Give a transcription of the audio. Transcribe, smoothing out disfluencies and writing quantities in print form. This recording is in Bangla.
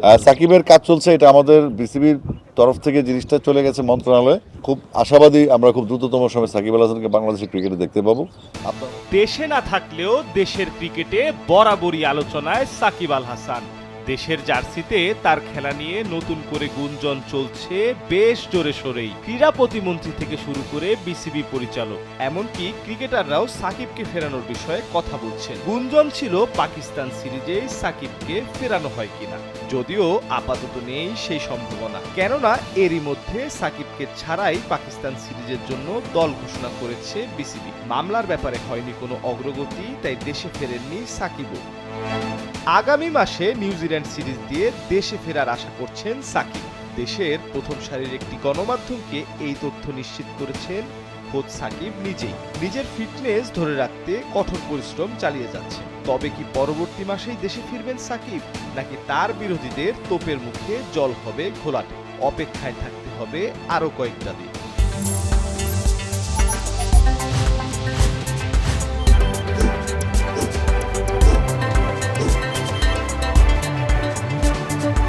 সাকিবের কাজ চলছে, এটা আমাদের বিসিবির তরফ থেকে জিনিসটা চলে গেছে মন্ত্রণালয়ে। খুব আশাবাদী আমরা খুব দ্রুততম সময়ে সাকিব আল হাসানকে বাংলাদেশের ক্রিকেটে দেখতে পাবো। দেশে না থাকলেও দেশের ক্রিকেটে বরাবরই আলোচনায় সাকিব আল হাসান। দেশের জার্সিতে তার খেলা নিয়ে নতুন করে গুঞ্জন চলছে বেশ জোরে সোরেই। ক্রীড়া প্রতিমন্ত্রী থেকে শুরু করে বিসিবি পরিচালক, এমনকি ক্রিকেটাররাও সাকিবকে ফেরানোর বিষয়ে কথা বলছেন। গুঞ্জন ছিল পাকিস্তান সিরিজে সাকিবকে ফেরানো হয় কিনা, যদিও আপাতত নেই সেই সম্ভাবনা। কেননা এরই মধ্যে সাকিবকে ছাড়াই পাকিস্তান সিরিজের জন্য দল ঘোষণা করেছে বিসিবি। মামলার ব্যাপারে হয়নি কোনো অগ্রগতি, তাই দেশে ফেরেননি সাকিবও। আগামী মাসে নিউজিল্যান্ড সিরিজ দিয়ে দেশে ফেরার আশা করছেন সাকিব। দেশের প্রথম সারির একটি গণমাধ্যমকে এই তথ্য নিশ্চিত করেছেন খোদ সাকিব নিজেই। নিজের ফিটনেস ধরে রাখতে কঠোর পরিশ্রম চালিয়ে যাচ্ছেন। তবে কি পরবর্তী মাসেই দেশে ফিরবেন সাকিব, নাকি তার বিরোধীদের তোপের মুখে জল হবে ঘোলাটে? অপেক্ষায় থাকতে হবে আরো কয়েকটা দিন।